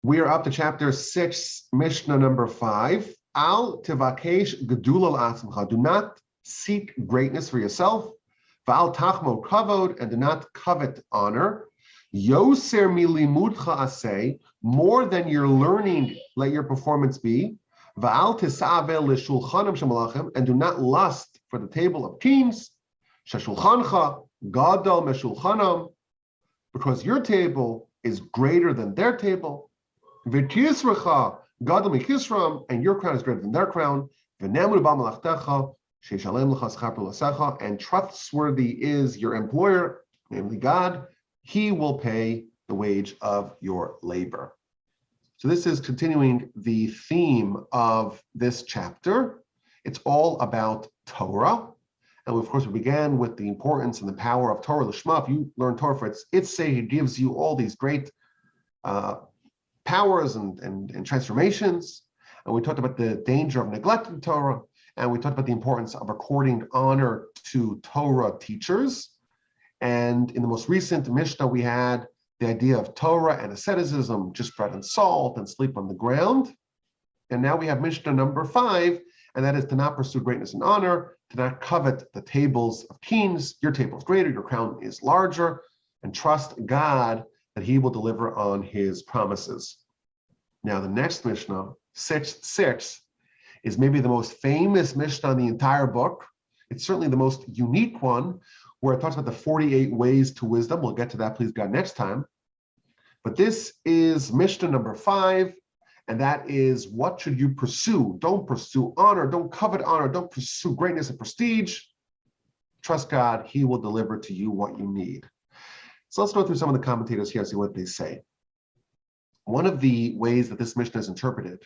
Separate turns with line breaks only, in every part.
We are up to chapter 6, Mishnah number 5. Al tivakesh gedula la'atzmacha. Do not seek greatness for yourself. Va'al tachmo kavod, and do not covet honor. Yoser milimudcha aseh, more than your learning, let your performance be. Va'al tisa'avel l'shulchanim shemalachim, and do not lust for the table of kings. Sheshulchancha gadol meshulchanam, because your table is greater than their table. V'kisrecha gadol mikisram, and your crown is greater than their crown. V'nemu b'malachtecha sheishalem l'cha schar p'lasecha, and trustworthy is your employer, namely God. He will pay the wage of your labor. So this is continuing the theme of this chapter. It's all about Torah. And of course, we began with the importance and the power of Torah Lishma. If you learn Torah for its sake, it gives you all these great powers and transformations. And we talked about the danger of neglecting Torah. And we talked about the importance of according honor to Torah teachers. And in the most recent Mishnah, we had the idea of Torah and asceticism, just bread and salt, and sleep on the ground. And now we have Mishnah number 5, and that is to not pursue greatness and honor, to not covet the tables of kings. Your table is greater, your crown is larger, and trust God that he will deliver on his promises. Now, the next Mishnah, 6, is maybe the most famous Mishnah in the entire book. It's certainly the most unique one, where it talks about the 48 ways to wisdom. We'll get to that, please God, next time. But this is Mishnah number 5, and that is, what should you pursue? Don't pursue honor, don't covet honor, don't pursue greatness and prestige. Trust God, he will deliver to you what you need. So let's go through some of the commentators here and see what they say. One of the ways that this Mishnah is interpreted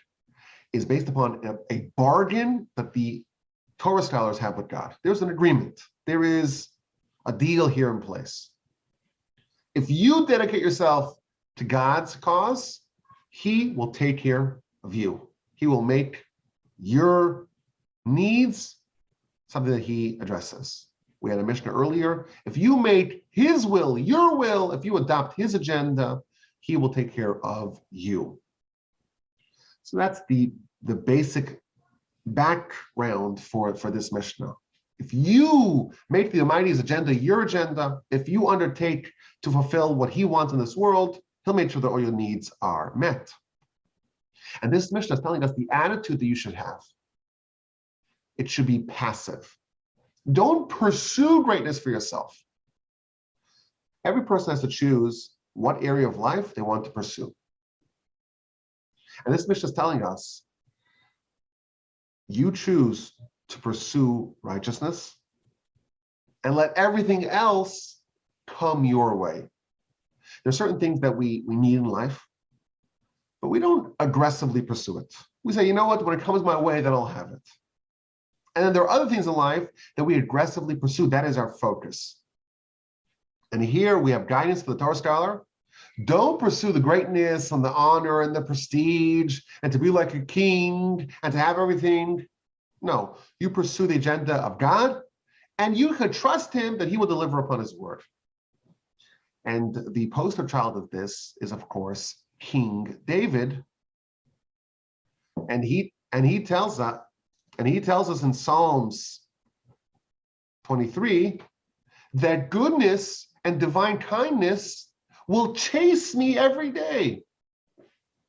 is based upon a bargain that the Torah scholars have with God. There's an agreement. There is a deal here in place. If you dedicate yourself to God's cause, he will take care of you. He will make your needs something that he addresses. We had a Mishnah earlier. If you make his will your will, if you adopt his agenda, he will take care of you. So that's the basic background for this Mishnah. If you make the Almighty's agenda your agenda, if you undertake to fulfill what he wants in this world, he'll make sure that all your needs are met. And this Mishnah is telling us the attitude that you should have. It should be passive. Don't pursue greatness for yourself. Every person has to choose what area of life they want to pursue. And this Mishnah is telling us, you choose to pursue righteousness and let everything else come your way. There's certain things that we need in life, but we don't aggressively pursue it. We say, you know what, when it comes my way, then I'll have it. And then there are other things in life that we aggressively pursue. That is our focus. And here we have guidance for the Torah scholar. Don't pursue the greatness and the honor and the prestige and to be like a king and to have everything. No, you pursue the agenda of God, and you can trust him that he will deliver upon his word. And the poster child of this is, of course, King David. And he tells us in Psalms 23 that goodness and divine kindness will chase me every day.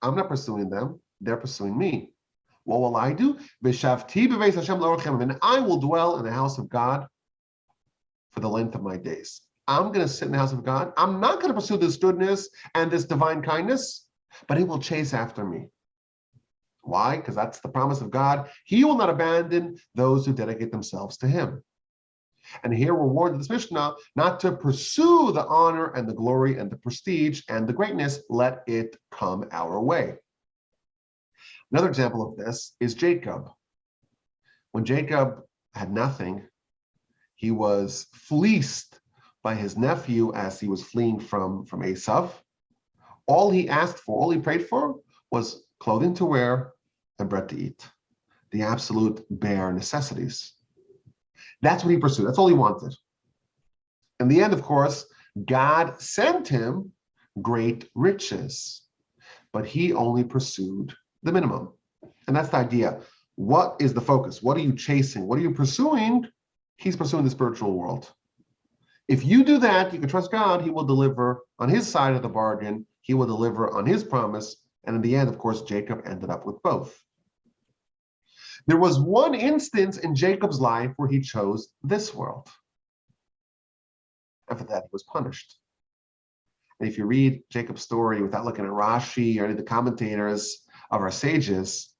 I'm not pursuing them, they're pursuing me. What will I do? And I will dwell in the house of God for the length of my days. I'm going to sit in the house of God. I'm not going to pursue this goodness and this divine kindness, but he will chase after me. Why? Because that's the promise of God. He will not abandon those who dedicate themselves to him. And here we're warned in this Mishnah not to pursue the honor and the glory and the prestige and the greatness. Let it come our way. Another example of this is Jacob. When Jacob had nothing, he was fleeced by his nephew as he was fleeing from Esau. All he asked for, all he prayed for, was clothing to wear and bread to eat. The absolute bare necessities. That's what he pursued. That's all he wanted. In the end, of course, God sent him great riches. but he only pursued the minimum. And that's the idea. What is the focus? What are you chasing? What are you pursuing? He's pursuing the spiritual world. If you do that, you can trust God. He will deliver on his side of the bargain. He will deliver on his promise. And in the end, of course, Jacob ended up with both. There was one instance in Jacob's life where he chose this world. And for that, he was punished. And if you read Jacob's story without looking at Rashi or any of the commentators of our sages,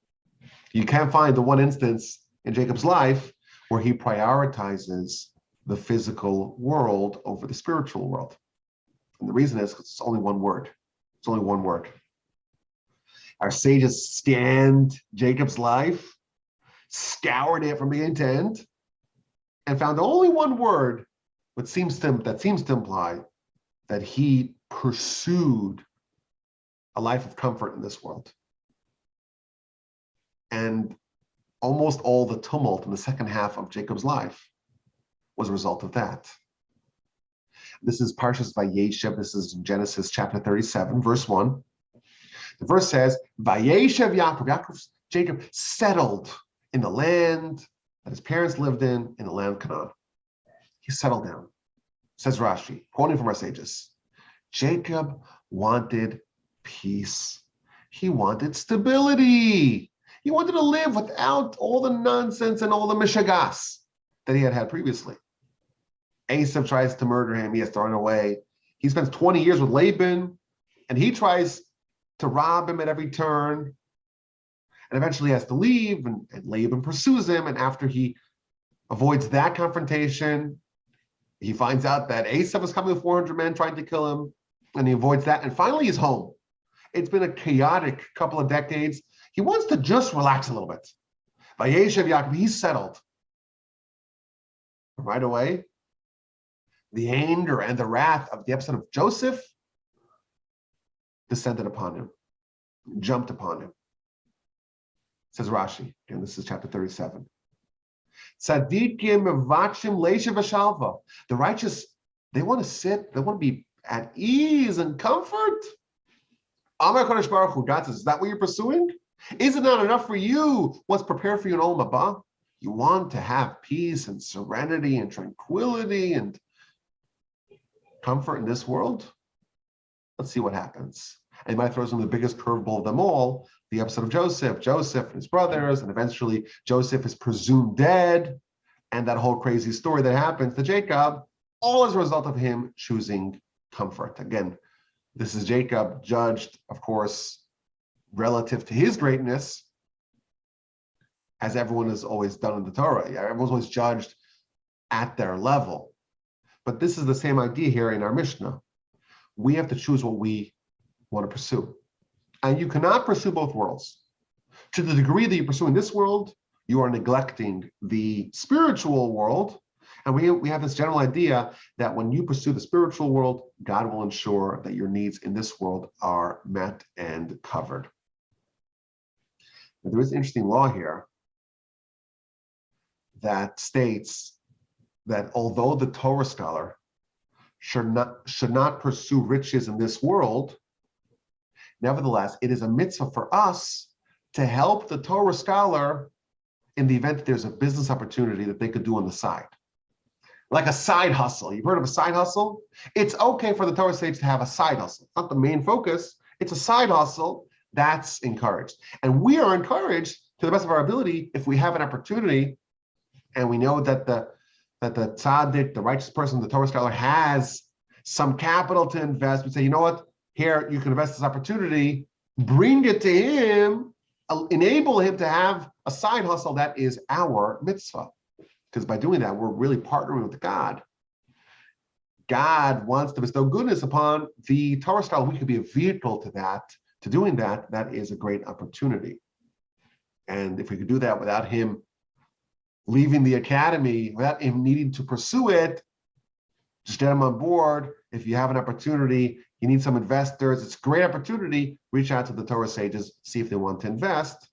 you can't find the one instance in Jacob's life where he prioritizes the physical world over the spiritual world. And the reason is because it's only one word. It's only one word. Our sages scanned Jacob's life, scoured it from beginning to end, and found only one word that seems to imply that he pursued a life of comfort in this world. And almost all the tumult in the second half of Jacob's life was a result of that. This is Parshas Vayeshev. This is Genesis chapter 37, verse 1. The verse says, Vayeshev Yaakov. Jacob settled in the land that his parents lived in the land of Canaan. He settled down. Says Rashi, quoting from our sages, Jacob wanted peace. He wanted stability. He wanted to live without all the nonsense and all the mishagas that he had previously. Esav tries to murder him. He has to run away. He spends 20 years with Laban, and he tries to rob him at every turn, and eventually has to leave, and Laban pursues him, and after he avoids that confrontation, he finds out that Esav is coming with 400 men trying to kill him, and he avoids that, and finally he's home. It's been a chaotic couple of decades. He wants to just relax a little bit. Vayeshev Yaakov, he's settled. Right away, the anger and the wrath of the episode of Joseph descended upon him, jumped upon him. Says Rashi, and this is chapter 37. Tzadikim mevachim leisha v'shalva. The righteous, they want to sit, they want to be at ease and comfort. Amar Kodesh Baruch Hu, God says, is that what you're pursuing? Is it not enough for you what's prepared for you in Olam Haba? You want to have peace and serenity and tranquility and comfort in this world? Let's see what happens. And he might throw some of the biggest curveball of them all, the episode of Joseph and his brothers, and eventually Joseph is presumed dead, and that whole crazy story that happens to Jacob, all as a result of him choosing comfort. Again, this is Jacob judged, of course, relative to his greatness, as everyone is always done in the Torah. Everyone's always judged at their level. But this is the same idea here in our Mishnah. We have to choose what we want to pursue. And you cannot pursue both worlds. To the degree that you're pursuing this world, you are neglecting the spiritual world. And we have this general idea that when you pursue the spiritual world, God will ensure that your needs in this world are met and covered. But there is an interesting law here that states that although the Torah scholar should not pursue riches in this world, nevertheless, it is a mitzvah for us to help the Torah scholar in the event that there's a business opportunity that they could do on the side. Like a side hustle. You've heard of a side hustle? It's okay for the Torah sage to have a side hustle. It's not the main focus. It's a side hustle that's encouraged. And we are encouraged to the best of our ability if we have an opportunity and we know that the tzaddik, the righteous person, the Torah scholar has some capital to invest. We say, you know what? Here, you can invest this opportunity, bring it to him, enable him to have a side hustle that is our mitzvah. Because by doing that, we're really partnering with God. God wants to bestow goodness upon the Torah scholar. We could be a vehicle to that, to doing that. That is a great opportunity. And if we could do that without him leaving the academy, without him needing to pursue it, just get him on board. If you have an opportunity, you need some investors, it's a great opportunity, reach out to the Torah sages, see if they want to invest.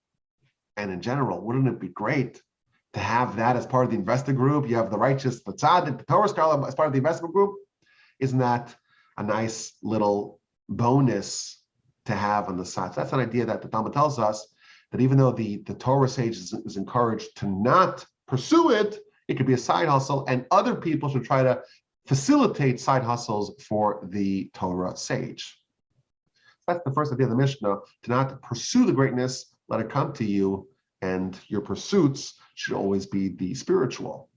And in general, wouldn't it be great to have that as part of the investor group? You have the righteous, the tzaddik, the Torah scholar as part of the investment group. Isn't that a nice little bonus to have on the side. So that's an idea that the Talmud tells us that even though the Torah sage is encouraged to not pursue it, it could be a side hustle, and other people should try to facilitate side hustles for the Torah sage. That's the first idea of the Mishnah, to not pursue the greatness, let it come to you, and your pursuits should always be the spiritual.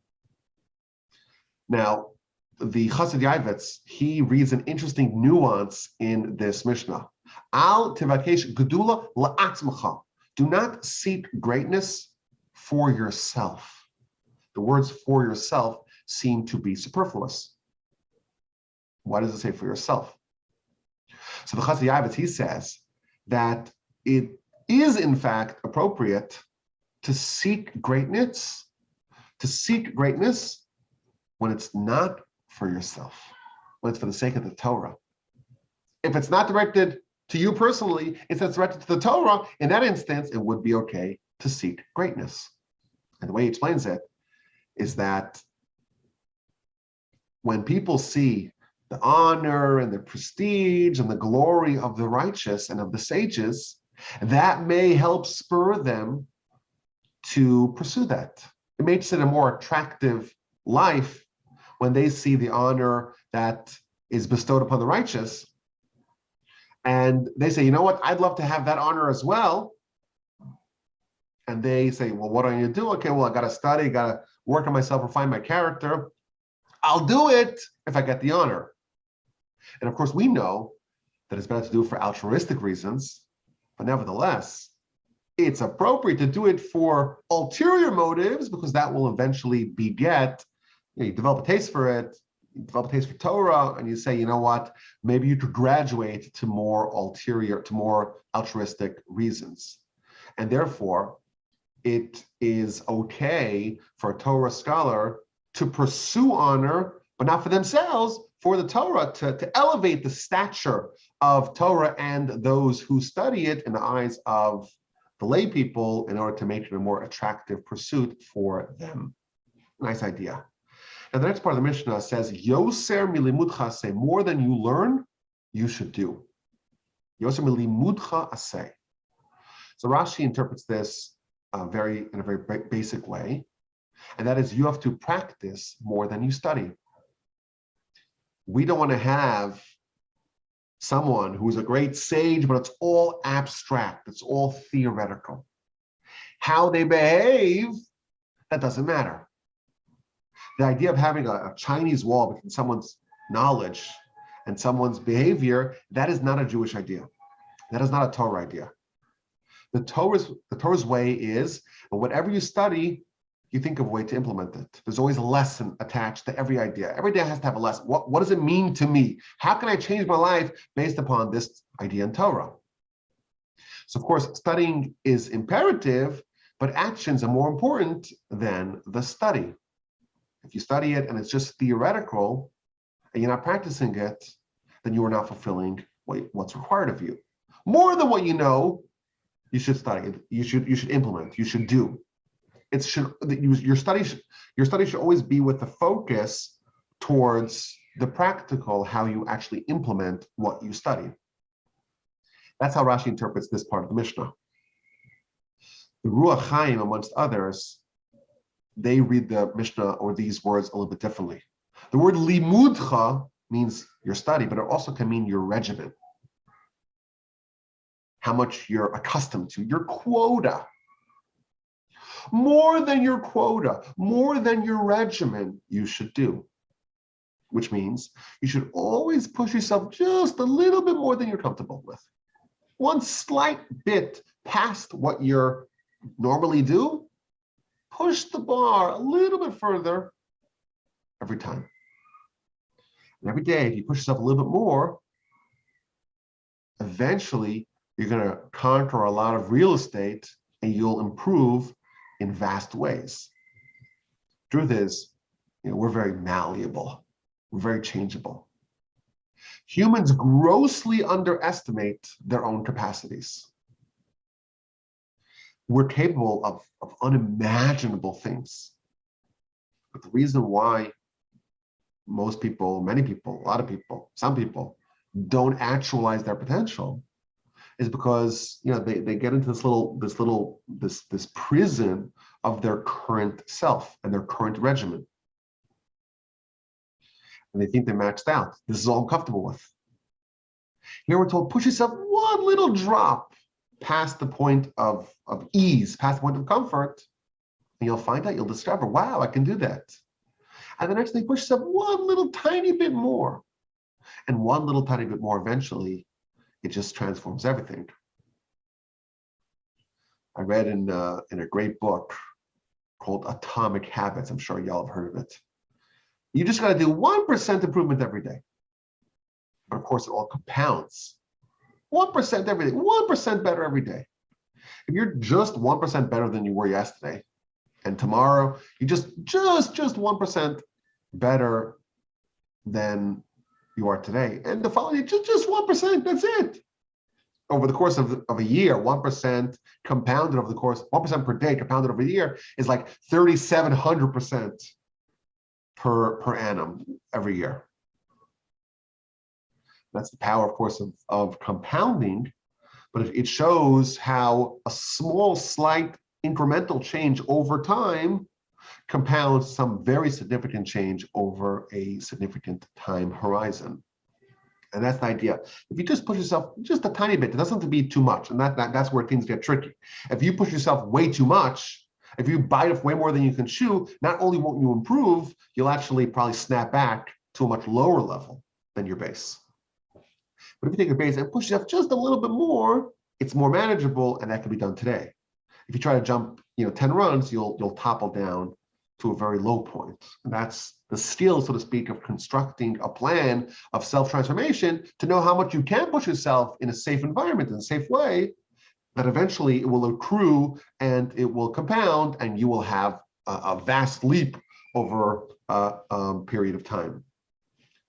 Now, the Chassid Yavitz, he reads an interesting nuance in this Mishnah. Al tivakesh gedula la'atzmacha. Do not seek greatness for yourself. The words "for yourself" seem to be superfluous. Why does it say "for yourself"? So the Chassid Yavitz, he says that it is in fact appropriate to seek greatness when it's not for yourself, when it's for the sake of the Torah. If it's not directed to you personally, if it's directed to the Torah, in that instance, it would be okay to seek greatness. And the way he explains it is that when people see the honor and the prestige and the glory of the righteous and of the sages, that may help spur them to pursue that. It makes it a more attractive life when they see the honor that is bestowed upon the righteous. And they say, you know what, I'd love to have that honor as well. And they say, well, what do I need to do? Okay, well, I got to study, got to work on myself, refine my character. I'll do it if I get the honor. And of course, we know that it's better to do it for altruistic reasons, but nevertheless, it's appropriate to do it for ulterior motives, because that will eventually beget, you develop a taste for it, you develop a taste for Torah, and you say, you know what, maybe you could graduate to more ulterior, to more altruistic reasons. And therefore, it is okay for a Torah scholar to pursue honor, but not for themselves, for the Torah, to elevate the stature of Torah and those who study it in the eyes of the lay people, in order to make it a more attractive pursuit for them. Nice idea. And the next part of the Mishnah says, Yoser milimudcha aseh, more than you learn, you should do. Yoser milimudcha aseh. So Rashi interprets this in a very basic way, and that is, you have to practice more than you study. We don't want to have someone who's a great sage, but it's all abstract, it's all theoretical. How they behave, that doesn't matter. The idea of having a Chinese wall between someone's knowledge and someone's behavior, that is not a Jewish idea. That is not a Torah idea. The Torah's way is, whatever you study, you think of a way to implement it. There's always a lesson attached to every idea. Every day has to have a lesson. What does it mean to me? How can I change my life based upon this idea in Torah? So of course, studying is imperative, but actions are more important than the study. If you study it and it's just theoretical and you're not practicing it, then you are not fulfilling what's required of you. More than what you know, you should study. You should implement. You should do. Your study should always be with the focus towards the practical, how you actually implement what you study. That's how Rashi interprets this part of the Mishnah. The Ruach Chaim, amongst others, they read the Mishnah or these words a little bit differently. The word limudcha means your study, but it also can mean your regimen. How much you're accustomed to, your quota. More than your quota, more than your regimen, you should do. Which means you should always push yourself just a little bit more than you're comfortable with. One slight bit past what you normally do, push the bar a little bit further every time. And every day, if you push yourself a little bit more, eventually you're going to conquer a lot of real estate and you'll improve in vast ways. Truth is, we're very malleable. We're very changeable. Humans grossly underestimate their own capacities. We're capable of unimaginable things. But the reason why most people, many people, a lot of people, some people don't actualize their potential is because they get into this prison of their current self and their current regimen. And they think they're maxed out. This is all I'm comfortable with. Here we're told, push yourself one little drop past the point of ease, past the point of comfort, and you'll discover, wow, I can do that. And the next thing, push yourself one little tiny bit more. And one little tiny bit more, eventually, it just transforms everything. I read in a great book called Atomic Habits. I'm sure y'all have heard of it. You just got to do 1% improvement every day. And of course, it all compounds. 1% every day, 1% better every day. If you're just 1% better than you were yesterday, and tomorrow you just 1% better than you are today, and the following just 1%, that's it. Over the course of a year, 1% compounded over the course, 1% per day compounded over a year is like 3,700% per annum every year. That's the power, of course, of compounding, but it shows how a small, slight incremental change over time compounds some very significant change over a significant time horizon. And that's the idea. If you just push yourself just a tiny bit, it doesn't have to be too much, and that's where things get tricky. If you push yourself way too much, if you bite off way more than you can chew, not only won't you improve, you'll actually probably snap back to a much lower level than your base. But if you take a base and push yourself just a little bit more, it's more manageable, and that can be done today. If you try to jump, 10 runs, you'll topple down to a very low point. And that's the skill, so to speak, of constructing a plan of self-transformation to know how much you can push yourself in a safe environment, in a safe way, that eventually it will accrue and it will compound, and you will have a vast leap over a period of time.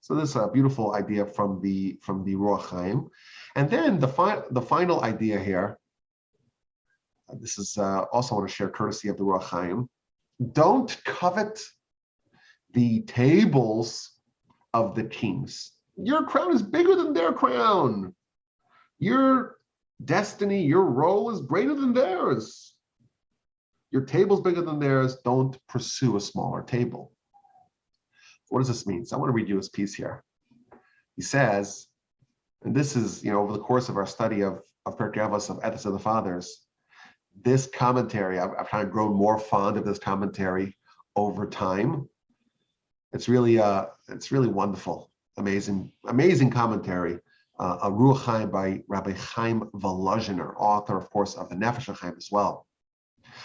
So this is a beautiful idea from the Ruach Chaim. And then the final idea here, this is also I want to share courtesy of the Ruach Chaim. Don't covet the tables of the kings. Your crown is bigger than their crown. Your destiny, your role is greater than theirs. Your table's bigger than theirs. Don't pursue a smaller table. What does this mean? So I want to read you his piece here. He says, and this is, over the course of our study of Pirkei Avos, of Ethics of the Fathers, this commentary, I've kind of grown more fond of this commentary over time. It's really wonderful, amazing commentary. A Ruach Chaim by Rabbi Chaim Volozhiner, author, of course, of the Nefesh Chaim as well.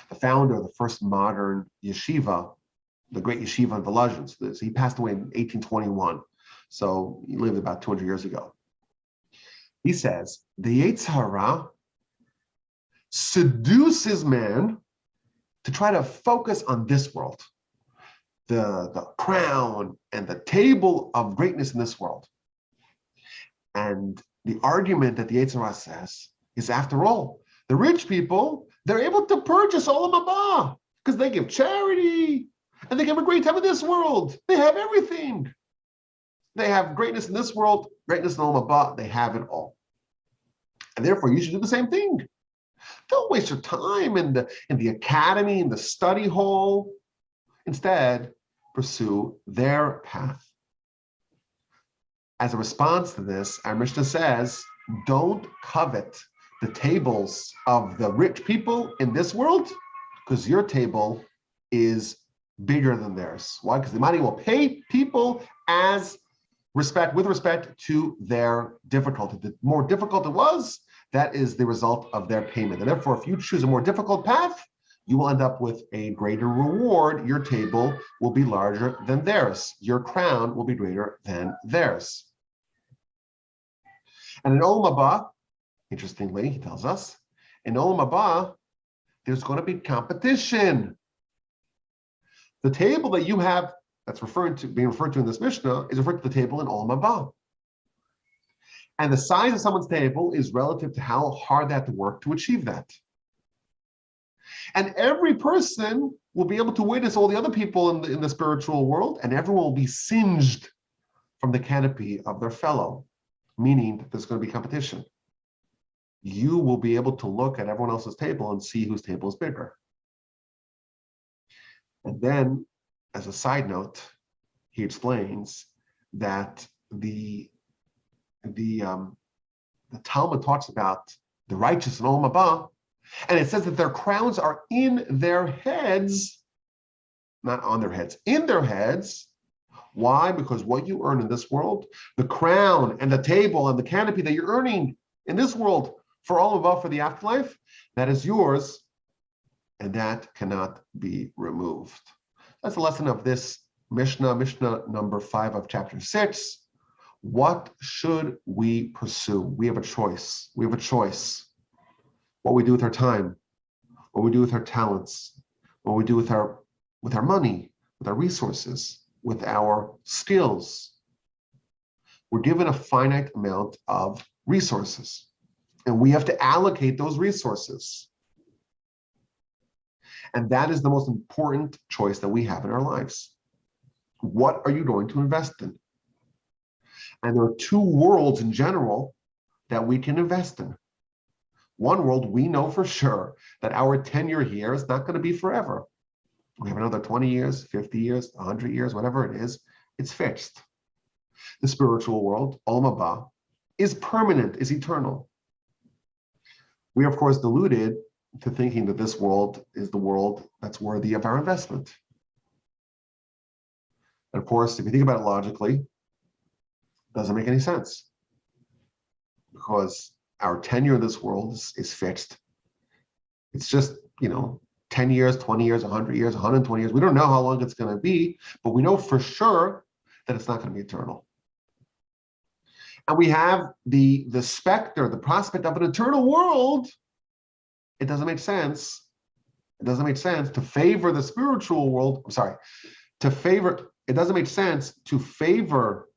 The founder of the first modern yeshiva, the great yeshiva in Volozhin. So he passed away in 1821. So he lived about 200 years ago. He says, the Yetzer Hara seduces man to try to focus on this world, the crown and the table of greatness in this world. And the argument that the Yetzer Hara says is, after all, the rich people, they're able to purchase Olam Haba because they give charity and they have a great time in this world. They have everything. They have greatness in this world, greatness in Olam Haba. They have it all. And therefore, you should do the same thing. Don't waste your time in the academy, in the study hall. Instead, pursue their path. As a response to this, our Mishnah says, don't covet the tables of the rich people in this world, because your table is bigger than theirs. Why? Because the money will pay people with respect to their difficulty. The more difficult it was, that is the result of their payment. And therefore, if you choose a more difficult path, you will end up with a greater reward. Your table will be larger than theirs. Your crown will be greater than theirs. And in Olam Haba, interestingly, he tells us, in Olam Haba, there's going to be competition. The table that you have that's being referred to in this Mishnah is referred to the table in Olam Haba. And the size of someone's table is relative to how hard they have to work to achieve that. And every person will be able to witness all the other people in the spiritual world, and everyone will be singed from the canopy of their fellow, meaning that there's going to be competition. you will be able to look at everyone else's table and see whose table is bigger. And then, as a side note, he explains that the Talmud talks about the righteous in Olam Haba, and it says that their crowns are in their heads, not on their heads, in their heads. Why? Because what you earn in this world, the crown and the table and the canopy that you're earning in this world for Olam Haba, for the afterlife, that is yours, and that cannot be removed. That's the lesson of this Mishnah number 5 of chapter 6. What should we pursue? We have a choice. We have a choice. What we do with our time, what we do with our talents, what we do with our money, with our resources, with our skills. We're given a finite amount of resources, and we have to allocate those resources. And that is the most important choice that we have in our lives. What are you going to invest in? And there are 2 worlds in general that we can invest in. One world, we know for sure that our tenure here is not going to be forever. We have another 20 years, 50 years, 100 years, whatever it is, it's fixed. The spiritual world, Olam Haba, is permanent, is eternal. We are, of course, deluded to thinking that this world is the world that's worthy of our investment. And of course, if you think about it logically, it doesn't make any sense, because our tenure in this world is fixed. It's just, 10 years, 20 years, 100 years, 120 years. We don't know how long it's going to be, but we know for sure that it's not going to be eternal. And we have the specter, the prospect of an eternal world. It doesn't make sense. It doesn't make sense to favor the spiritual world. It doesn't make sense to favor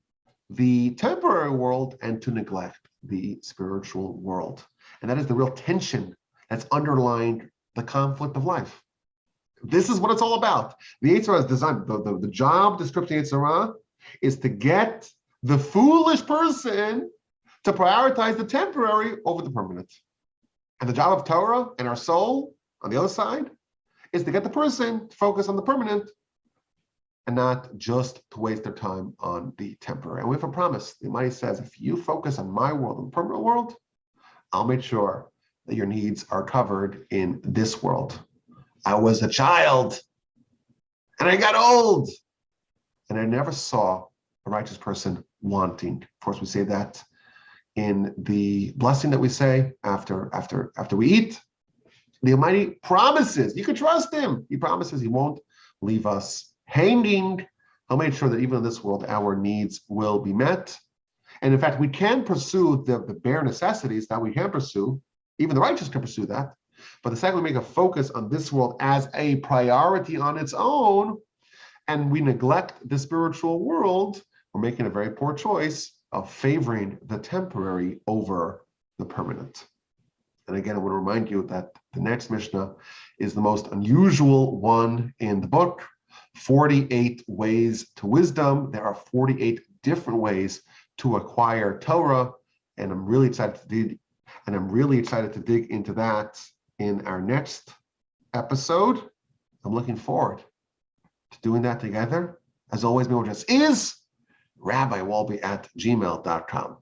the temporary world and to neglect the spiritual world. And that is the real tension that's underlying the conflict of life. This is what it's all about. The Yetzer Hara is designed, the job description of Yetzer Hara is to get the foolish person to prioritize the temporary over the permanent. And the job of Torah and our soul on the other side is to get the person to focus on the permanent and not just to waste their time on the temporary. And we have a promise. The Almighty says, if you focus on my world and the permanent world, I'll make sure that your needs are covered in this world. I was a child and I got old and I never saw a righteous person wanting. Of course, we say that in the blessing that we say after we eat. The Almighty promises, you can trust him. He promises he won't leave us hanging. He'll make sure that even in this world, our needs will be met. And in fact, we can pursue the bare necessities that we can pursue. Even the righteous can pursue that. But the second we make a focus on this world as a priority on its own, and we neglect the spiritual world, we're making a very poor choice of favoring the temporary over the permanent. And again, I want to remind you that the next Mishnah is the most unusual one in the book. 48 ways to wisdom. There are 48 different ways to acquire Torah, and I'm really excited to dig into that in our next episode. I'm looking forward to doing that together. As always, my address is rabbiwolbe@gmail.com.